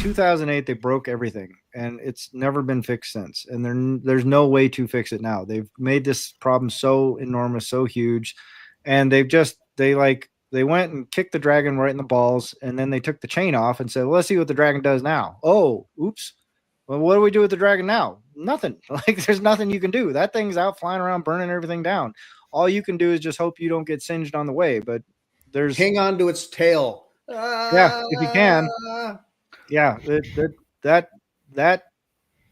2008 they broke everything, and it's never been fixed since. And there's no way to fix it now. They've made this problem so enormous, so huge, and they went and kicked the dragon right in the balls, and then they took the chain off and said, well, let's see what the dragon does now. Oh, oops. Well, what do we do with the dragon now? Nothing. Like, there's nothing you can do. That thing's out flying around, burning everything down. All you can do is just hope you don't get singed on the way. But hang on to its tail. Yeah, if you can. Yeah, that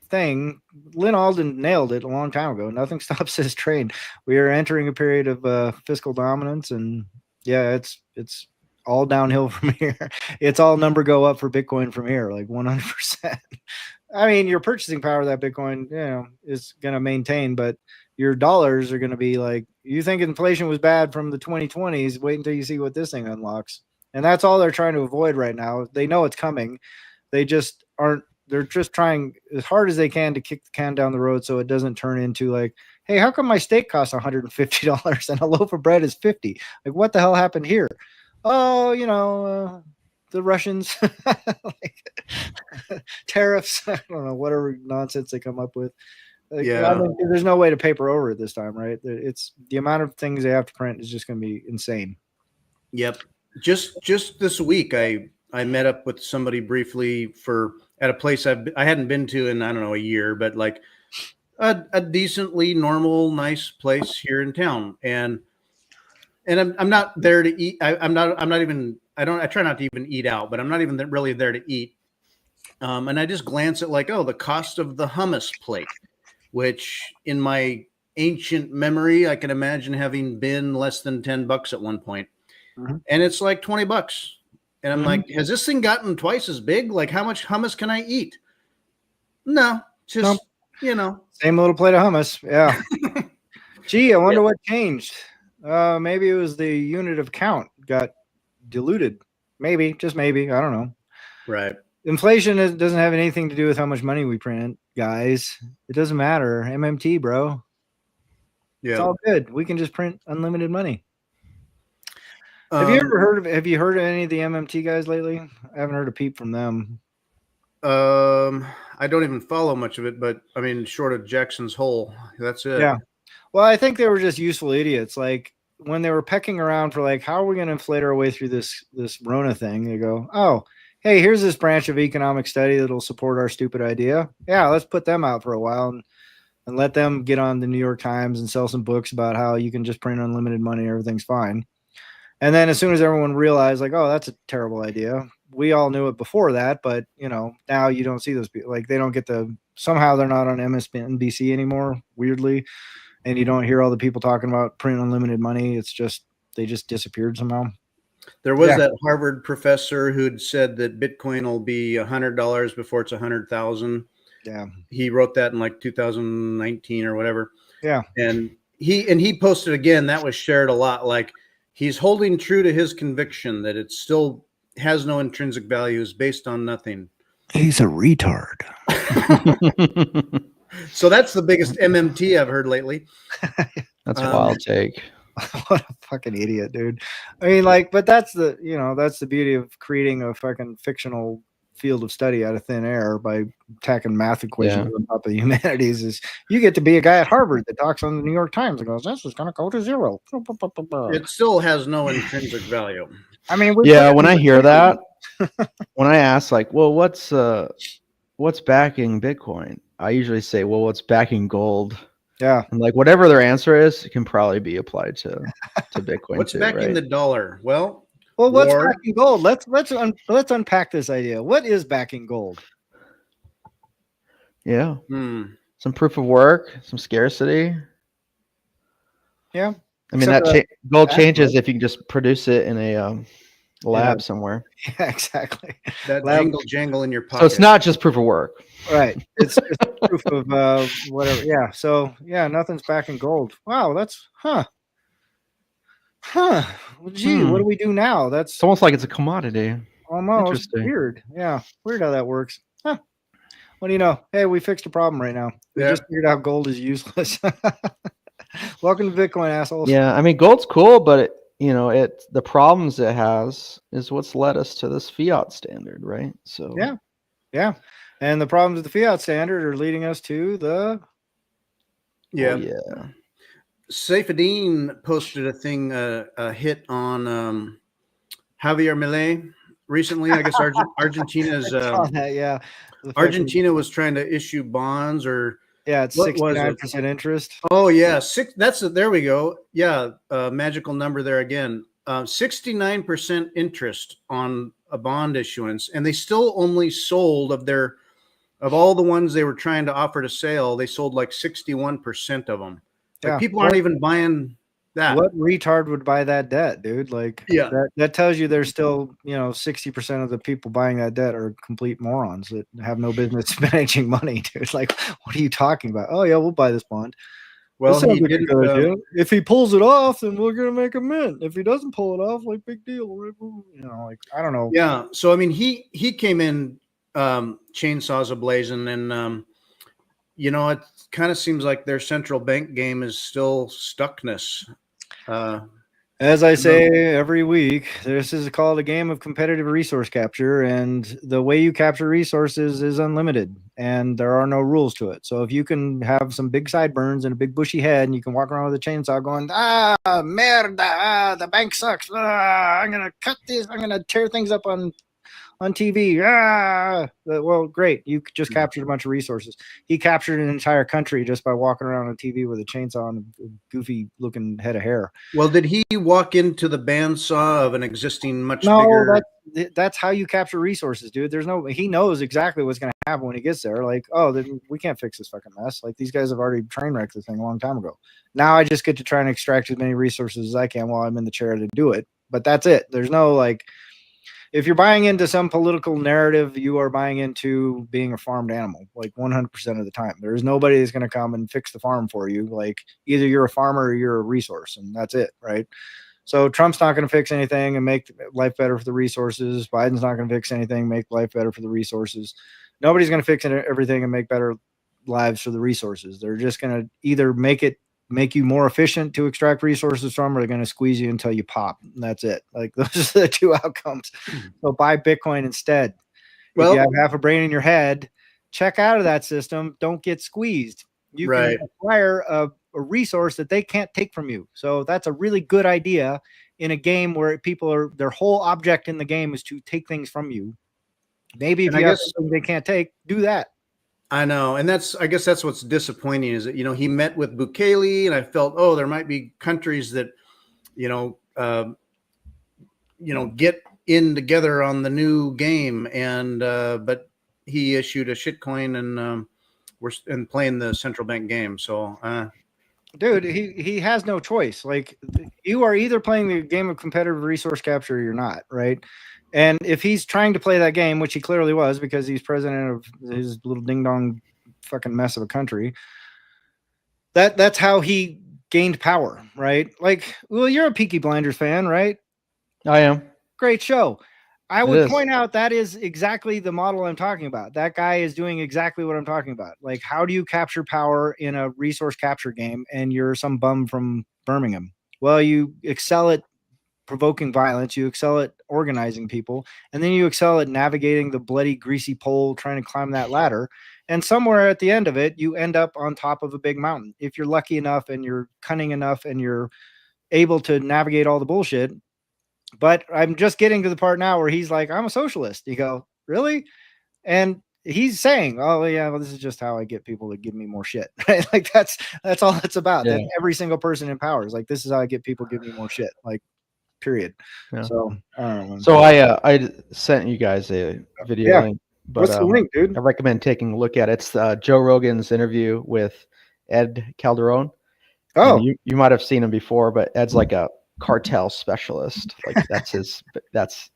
thing, Lynn Alden nailed it a long time ago. Nothing stops this train. We are entering a period of fiscal dominance, and yeah, it's all downhill from here. It's all number go up for Bitcoin from here, like 100%. I mean, your purchasing power of that Bitcoin, is going to maintain, but your dollars are going to be like, you think inflation was bad from the 2020s, wait until you see what this thing unlocks. And that's all they're trying to avoid right now. They know it's coming. They're just trying as hard as they can to kick the can down the road so it doesn't turn into like, hey, how come my steak costs $150 and a loaf of bread is $50? Like, what the hell happened here? Oh, the Russians, like tariffs. I don't know, whatever nonsense they come up with. Like, I mean, there's no way to paper over it this time, right? It's the amount of things they have to print is just going to be insane. Yep. Just this week, I met up with somebody briefly at a place I hadn't been to in, I don't know, a year, but like a decently normal, nice place here in town. And I'm not there to eat. I try not to even eat out, but I'm not even really there to eat. And I just glance at like, the cost of the hummus plate, which in my ancient memory, I can imagine having been less than $10 at one point. Mm-hmm. And it's like $20. And I'm like, has this thing gotten twice as big? Like, how much hummus can I eat? No, just, Same little plate of hummus. Yeah. Gee, I wonder what changed. Maybe it was the unit of count got diluted. Maybe, just maybe. I don't know. Right. Inflation doesn't have anything to do with how much money we print, guys. It doesn't matter. MMT, bro. Yeah. It's all good. We can just print unlimited money. Have you heard of any of the MMT guys lately? I haven't heard a peep from them. I don't even follow much of it, but I mean, short of Jackson's Hole, that's it. Yeah. Well, I think they were just useful idiots. Like when they were pecking around for like, how are we going to inflate our way through this Rona thing? They go, oh, hey, here's this branch of economic study that'll support our stupid idea. Yeah, let's put them out for a while and let them get on the New York Times and sell some books about how you can just print unlimited money and everything's fine. And then as soon as everyone realized, like, oh, that's a terrible idea. We all knew it before that, but, now you don't see those people. Like, they don't get somehow they're not on MSNBC anymore, weirdly. And you don't hear all the people talking about print unlimited money. It's just, they just disappeared somehow. There was that Harvard professor who'd said that Bitcoin will be $100 before it's 100,000. Yeah. He wrote that in like 2019 or whatever. Yeah. And he posted again, that was shared a lot. Like, he's holding true to his conviction that it still has no intrinsic value, is based on nothing. He's a retard. So that's the biggest MMT I've heard lately. That's a wild take. What a fucking idiot, dude. I mean, like, but that's the beauty of creating a fucking fictional field of study out of thin air by tacking math equations on top of the humanities. Is you get to be a guy at Harvard that talks on the New York Times and goes, this is going to go to zero. It still has no intrinsic value. I mean, when I hear that, when I ask like, well, what's backing Bitcoin? I usually say, well, what's backing gold? Yeah. And like whatever their answer is, it can probably be applied to Bitcoin. What's backing the dollar? Well, what's backing gold? Let's unpack this idea. What is backing gold? Yeah. Some proof of work, some scarcity. Yeah. I mean, gold changes if you can just produce it in a lab somewhere. Yeah, exactly. That jangle in your pocket. So it's not just proof of work. Right. It's proof of whatever. Yeah. So nothing's backing gold. Wow. That's Well, gee, what do we do now? It's almost like it's a commodity. Almost. Weird. Yeah. Weird how that works. Huh. What do you know? Hey, we fixed a problem right now. We just figured out gold is useless. Welcome to Bitcoin, assholes. Yeah. I mean, gold's cool, but the problems it has is what's led us to this fiat standard, right? So yeah. Yeah. And the problems with the fiat standard are leading us to the Yeah. Oh, yeah. Saifedean posted a thing, a hit on Javier Milei recently. I guess Argentina's on that, yeah. The fucking- Argentina was trying to issue bonds, or yeah, it's what was it? 69% interest. Oh yeah, there we go. Yeah, magical number there again. 69% interest on a bond issuance, and they still only sold of all the ones they were trying to offer to sale, they sold like 61% of them. Like Yeah. people aren't even buying that. What retard would buy that debt, dude? Like, Yeah. that tells you there's still, 60% of the people buying that debt are complete morons that have no business managing money, dude. Like, what are you talking about? Oh yeah, we'll buy this bond. Well, That sounds he like a didn't. good idea. If he pulls it off, then we're gonna make a mint. If he doesn't pull it off, like, big deal, right? Like, I don't know. Yeah. So I mean, he came in chainsaws ablazing, and it kind of seems like their central bank game is still stuckness. As I say every week, this is called a game of competitive resource capture, and the way you capture resources is unlimited, and there are no rules to it. So if you can have some big sideburns and a big bushy head, and you can walk around with a chainsaw going, merda, the bank sucks, I'm gonna cut this, I'm gonna tear things up on TV. Well, great. You just captured a bunch of resources. He captured an entire country just by walking around on TV with a chainsaw and a goofy looking head of hair. Well, did he walk into the bandsaw of an existing much No, bigger? that's how you capture resources, dude. He knows exactly what's going to happen when he gets there. Like, oh, then we can't fix this fucking mess. Like, these guys have already train wrecked the thing a long time ago. Now I just get to try and extract as many resources as I can while I'm in the chair to do it. But that's it. There's no, like, if you're buying into some political narrative, you are buying into being a farmed animal, like 100% of the time. There's nobody that's going to come and fix the farm for you. Like, either you're a farmer or you're a resource, and that's it, right? So Trump's not going to fix anything and make life better for the resources. Biden's not going to fix anything, make life better for the resources. Nobody's going to fix everything and make better lives for the resources. They're just going to either make you more efficient to extract resources from, or they're going to squeeze you until you pop. And that's it. Like, those are the two outcomes. So buy Bitcoin instead. Well, if you have half a brain in your head, check out of that system. Don't get squeezed. You can acquire a resource that they can't take from you. So that's a really good idea in a game where their whole object in the game is to take things from you. Maybe if you have something they can't take, do that. I know. And I guess that's what's disappointing is that, he met with Bukele, and I felt, there might be countries that, get in together on the new game. And, but he issued a shitcoin, and we're playing the central bank game. So, dude, he has no choice. Like, you are either playing the game of competitive resource capture or you're not, right? And if he's trying to play that game, which he clearly was because he's president of his little ding-dong fucking mess of a country, that's how he gained power, right? Like, well, you're a Peaky Blinders fan, right? I am. Great show. I would point out that is exactly the model I'm talking about. That guy is doing exactly what I'm talking about. Like, how do you capture power in a resource capture game and you're some bum from Birmingham? Well, you excel at provoking violence, you excel at organizing people, and then you excel at navigating the bloody, greasy pole, trying to climb that ladder. And somewhere at the end of it, you end up on top of a big mountain. If you're lucky enough and you're cunning enough and you're able to navigate all the bullshit. But I'm just getting to the part now where he's like, I'm a socialist. You go, really? And he's saying, oh yeah, well, this is just how I get people to give me more shit. Right? Like, that's all it's about. Yeah. That every single person in power is like, this is how I get people to give me more shit. Like, period. Yeah. So I don't know. So I sent you guys a video link, but what's the link, dude? I recommend taking a look at it. It's Joe Rogan's interview with Ed Calderon. Oh, and you might have seen him before, but Ed's like a cartel specialist. Like,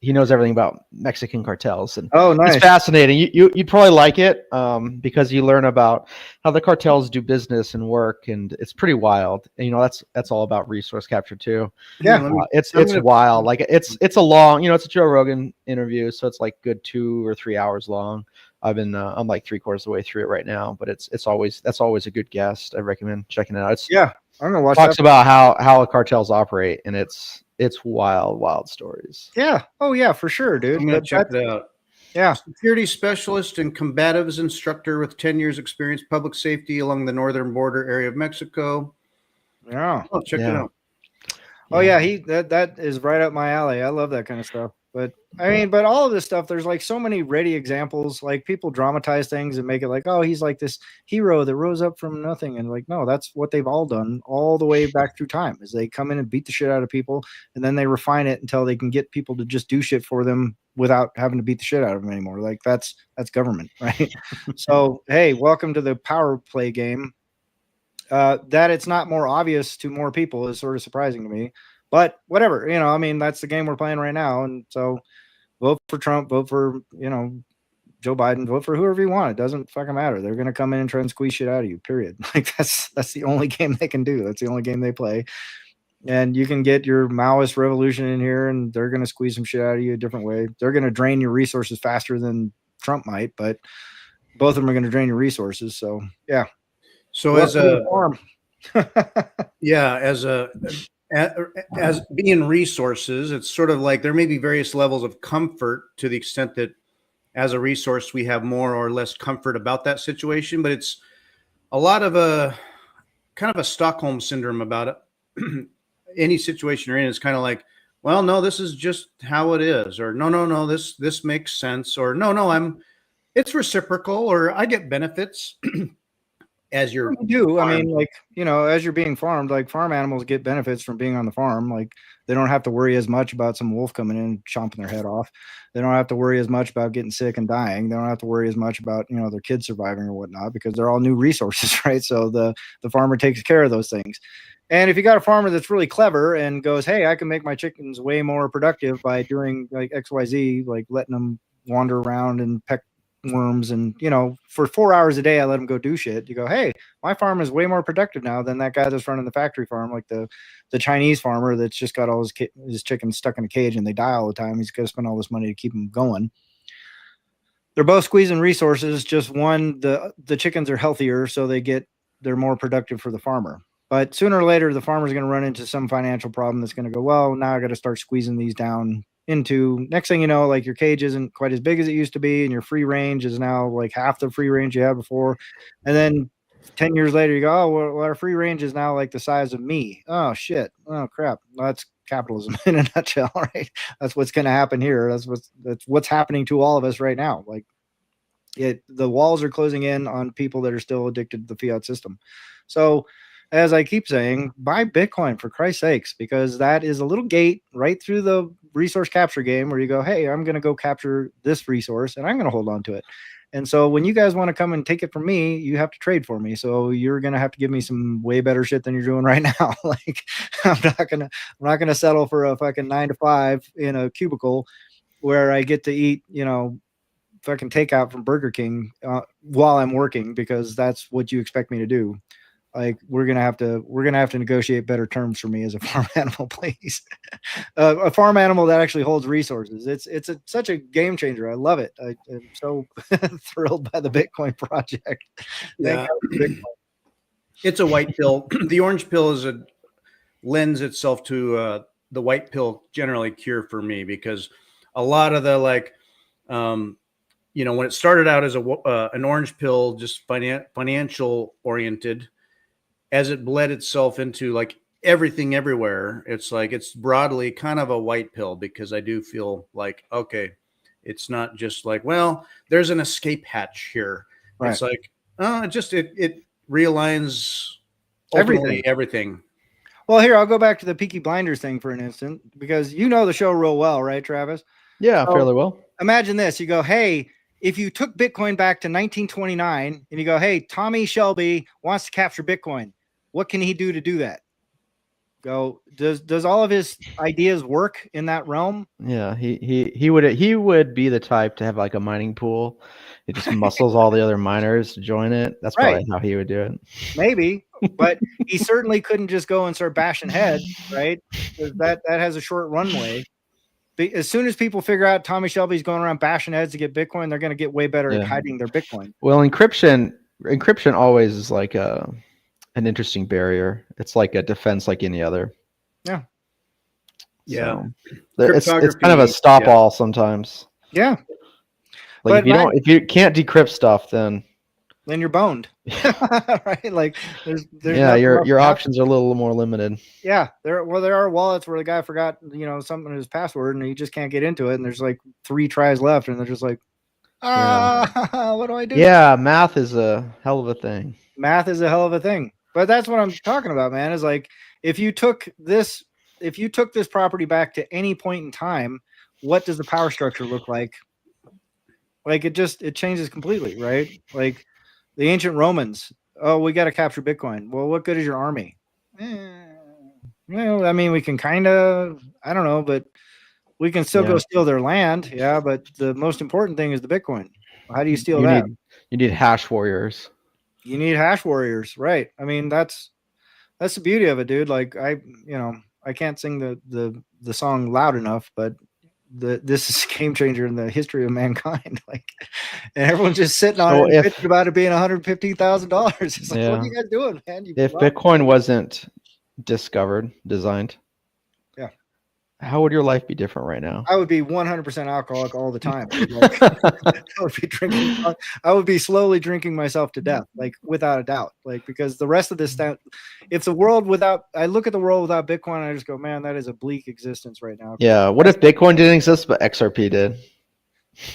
he knows everything about Mexican cartels, and nice. It's fascinating. You'd probably like it because you learn about how the cartels do business and work, and it's pretty wild. And that's all about resource capture too. Yeah, it's wild. Like, it's a long, it's a Joe Rogan interview, so it's like good 2 or 3 hours long. I'm like 3/4 of the way through it right now, but that's always a good guest. I recommend checking it out. I'm gonna watch. Talks about how cartels operate, and it's wild stories. Yeah. Oh yeah, for sure, dude. I'm gonna check it out. Yeah. Security specialist and combatives instructor with 10 years experience, public safety along the northern border area of Mexico. Yeah. Oh, check it Yeah. out. Oh yeah, that is right up my alley. I love that kind of stuff. But I mean, but all of this stuff, there's like so many ready examples. Like people dramatize things and make it like, oh, he's like this hero that rose up from nothing. And like, no, that's what they've all done all the way back through time is they come in and beat the shit out of people and then they refine it until they can get people to just do shit for them without having to beat the shit out of them anymore. Like that's government, right? So hey, welcome to the power play game. That it's not more obvious to more people is sort of surprising to me, but whatever, I mean, that's the game we're playing right now. And so vote for Trump, vote for, Joe Biden, vote for whoever you want. It doesn't fucking matter. They're going to come in and try and squeeze shit out of you, period. Like that's the only game they can do. That's the only game they play. And you can get your Maoist revolution in here and they're going to squeeze some shit out of you a different way. They're going to drain your resources faster than Trump might, but both of them are going to drain your resources. So yeah. So as being resources, it's sort of like there may be various levels of comfort to the extent that as a resource we have more or less comfort about that situation, but it's a lot of a kind of a Stockholm syndrome about it. Any situation you're in is kind of like, well, no, this is just how it is, or no, this makes sense, or no, it's reciprocal, or I get benefits. As you're I mean, like, as you're being farmed, like farm animals get benefits from being on the farm. Like they don't have to worry as much about some wolf coming in and chomping their head off. They don't have to worry as much about getting sick and dying. They don't have to worry as much about, their kids surviving or whatnot because they're all new resources, right? So the farmer takes care of those things. And if you got a farmer that's really clever and goes, hey, I can make my chickens way more productive by doing like XYZ, like letting them wander around and peck worms and for 4 hours a day I let them go do shit. You go, hey, my farm is way more productive now than that guy that's running the factory farm, like the Chinese farmer that's just got all his chickens stuck in a cage and they die all the time. He's got to spend all this money to keep them going. They're both squeezing resources. Just one, the chickens are healthier, so they're more productive for the farmer. But sooner or later the farmer's going to run into some financial problem that's going to go, well, now I got to start squeezing these down into, next thing you know, like your cage isn't quite as big as it used to be and your free range is now like half the free range you had before. And then 10 years later you go, oh, well, our free range is now like the size of me. Oh shit. Oh crap. Well, that's capitalism in a nutshell, right? That's what's going to happen here. That's what's happening to all of us right now. Like the walls are closing in on people that are still addicted to the fiat system. So as I keep saying, buy Bitcoin for Christ's sakes, because that is a little gate right through the resource capture game where you go, hey, I'm going to go capture this resource and I'm going to hold on to it. And so when you guys want to come and take it from me, you have to trade for me. So you're going to have to give me some way better shit than you're doing right now. Like I'm not going to settle for a fucking 9 to 5 in a cubicle where I get to eat, fucking takeout from Burger King while I'm working, because that's what you expect me to do. Like we're gonna have to negotiate better terms for me as a farm animal, please. A farm animal that actually holds resources. It's such a game changer. I love it. I am so thrilled by the Bitcoin project. Yeah. It's a white pill. The orange pill lends itself to the white pill generally cure for me, because a lot of the when it started out as an orange pill, just financial oriented. As it bled itself into like everything everywhere, it's like it's broadly kind of a white pill, because I do feel like, okay, it's not just like, well, there's an escape hatch here. Right. It's like, it realigns everything. Well, here, I'll go back to the Peaky Blinders thing for an instant, because you know the show real well, right, Travis? Yeah, so, fairly well. Imagine this. You go, hey, if you took Bitcoin back to 1929 and you go, hey, Tommy Shelby wants to capture Bitcoin, what can he do to do that? Go, does all of his ideas work in that realm? Yeah, he would be the type to have like a mining pool. It just muscles all the other miners to join it. That's probably how he would do it. Maybe, but he certainly couldn't just go and start bashing heads, right? That has a short runway. As soon as people figure out Tommy Shelby's going around bashing heads to get Bitcoin, they're going to get way better at hiding their Bitcoin. Well, encryption always is like an interesting barrier. It's like a defense like any other. Yeah. So, it's kind of a stop all sometimes. Yeah. Like But if you don't, if you can't decrypt stuff, then then you're boned, right? Like there's yeah, nothing else your to happen. options are a little more limited. Yeah, there are wallets where the guy forgot, something in his password and he just can't get into it, and there's like 3 tries left, and they're just like, what do I do? Yeah, math is a hell of a thing. Math is a hell of a thing. But that's what I'm talking about, man, is like if you took this property back to any point in time, what does the power structure look like? Like it changes completely, right? Like the ancient Romans, oh, we got to capture Bitcoin. Well, what good is your army? Well, I mean, we can kind of, I don't know, but we can still go steal their land. Yeah, but the most important thing is the Bitcoin. How do you steal that? You need hash warriors. You need hash warriors, right? I mean, that's the beauty of it, dude. Like I can't sing the song loud enough, but this is a game changer in the history of mankind. Like, and everyone's just sitting on it and bitching about it being $115,000. It's like, what are you guys doing, man? If Bitcoin wasn't designed, yeah, how would your life be different right now? I would be 100% alcoholic all the time. Like, I would be drinking. I would be slowly drinking myself to death, like without a doubt. Like because the rest of this stuff, if the world I look at the world without Bitcoin, I just go, man, that is a bleak existence right now. Yeah. What if Bitcoin didn't exist, but XRP did?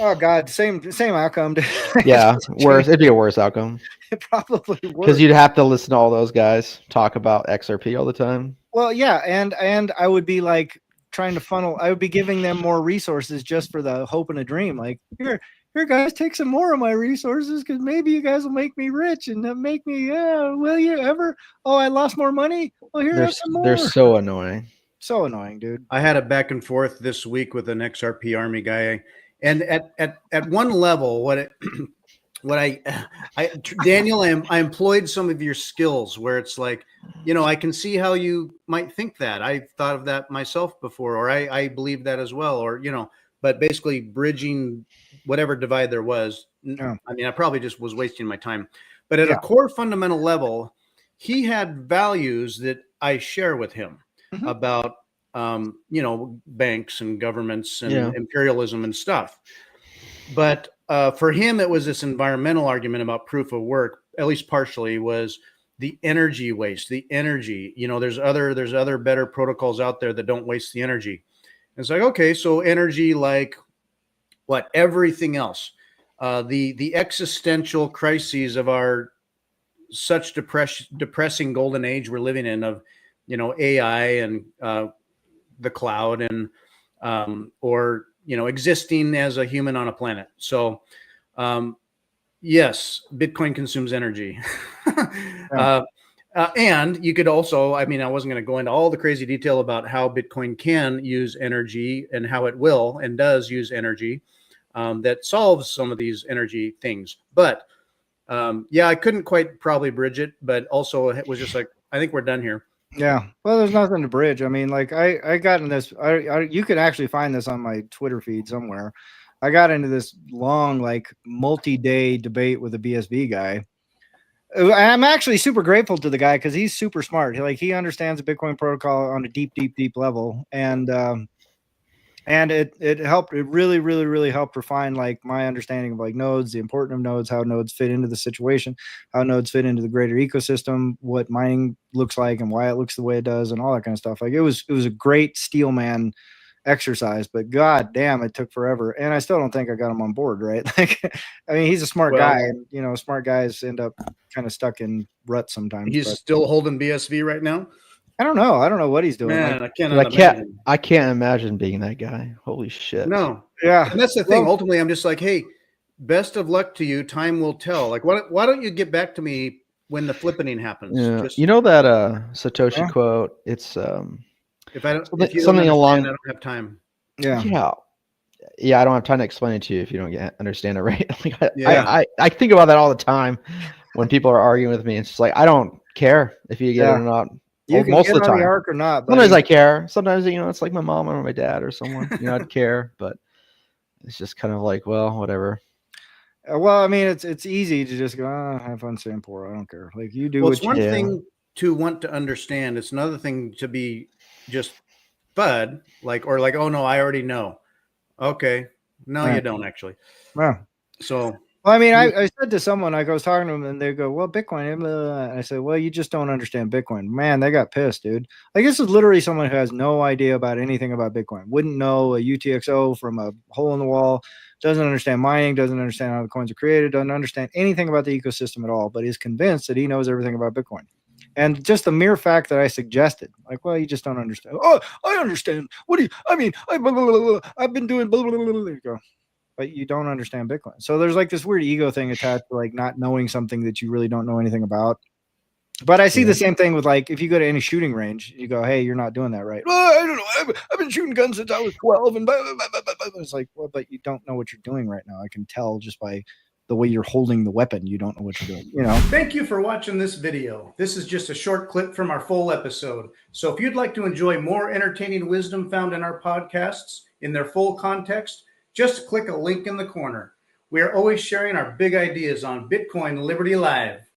Oh God, same outcome. Yeah, worse. It'd be a worse outcome. It probably would. Because you'd have to listen to all those guys talk about XRP all the time. Well, yeah, and I would be like trying to funnel. I would be giving them more resources just for the hope and a dream. Like here guys, take some more of my resources because maybe you guys will make me rich and make me. Will you ever? Oh, I lost more money. Well, here's some more. They're so annoying. So annoying, dude. I had a back and forth this week with an XRP Army guy, and at one level, Daniel, I employed some of your skills where it's like, I can see how you might think that. I thought of that myself before, or I believe that as well, or but basically bridging whatever divide there was. Yeah. I mean, I probably just was wasting my time, but at a core fundamental level, he had values that I share with him about banks and governments and imperialism and stuff. But for him, it was this environmental argument about proof of work, at least partially, was the energy waste, the energy. There's other better protocols out there that don't waste the energy. And it's like, okay, so energy, like what? Everything else. The existential crises of our such depressing golden age we're living in of, AI and the cloud and or existing as a human on a planet. So yes, Bitcoin consumes energy. And you could also, I wasn't going to go into all the crazy detail about how Bitcoin can use energy and how it will and does use energy that solves some of these energy things. But I couldn't quite probably bridge it, but also it was just like, I think we're done here. Yeah. Well, there's nothing to bridge. I mean, like I got in this, you could actually find this on my Twitter feed somewhere. I got into this long, like multi-day debate with a BSV guy. I'm actually super grateful to the guy because he's super smart. He understands the Bitcoin protocol on a deep level. And it helped. It really, really, really helped refine like my understanding of like nodes, the importance of nodes, how nodes fit into the situation, how nodes fit into the greater ecosystem, what mining looks like and why it looks the way it does and all that kind of stuff. Like it was a great steelman exercise, but god damn, it took forever. And I still don't think I got him on board, right? Like, I mean, he's a smart guy and smart guys end up kind of stuck in ruts sometimes. He's still holding BSV right now. I don't know what he's doing. Man, I can't imagine being that guy. Holy shit. No. Yeah. And that's the thing. Ultimately, I'm just like, hey, best of luck to you. Time will tell. Like, why don't you get back to me when the flippening happens? Yeah. That Satoshi quote? It's if I don't something along. I don't have time. Yeah. Yeah. I don't have time to explain it to you if you don't understand it right. I think about that all the time when people are arguing with me. It's just like I don't care if you get it or not. You can most get of the time the arc or not. Sometimes I care. Sometimes it's like my mom or my dad or someone. I'd care, but it's just kind of like, well, whatever. Well, I mean, it's easy to just go, have fun, Singapore. I don't care. Like you do. Well, it's one thing to want to understand. It's another thing to be just FUD, oh no, I already know. Okay, no, you don't actually. Well, So Well, I mean, I said to someone, like I was talking to them, and they go, "Well, Bitcoin." Blah, blah, blah. And I said, "Well, you just don't understand Bitcoin." Man, they got pissed, dude. Like this is literally someone who has no idea about anything about Bitcoin. Wouldn't know a UTXO from a hole in the wall. Doesn't understand mining. Doesn't understand how the coins are created. Doesn't understand anything about the ecosystem at all. But is convinced that he knows everything about Bitcoin. And just the mere fact that I suggested, like, well, you just don't understand. Oh, I understand. What do you? I mean, I've been doing. Blah, blah, blah, blah. You go, but you don't understand Bitcoin. So there's like this weird ego thing attached to like not knowing something that you really don't know anything about. But I see the same thing with like if you go to any shooting range, you go, "Hey, you're not doing that right." Well, I don't know. I've been shooting guns since I was 12, and blah, blah, blah, blah, blah. It's like, well, but you don't know what you're doing right now. I can tell just by the way you're holding the weapon. You don't know what you're doing. You know. thank you for watching this video. This is just a short clip from our full episode. So if you'd like to enjoy more entertaining wisdom found in our podcasts in their full context, just click a link in the corner. We are always sharing our big ideas on Bitcoin Liberty Live.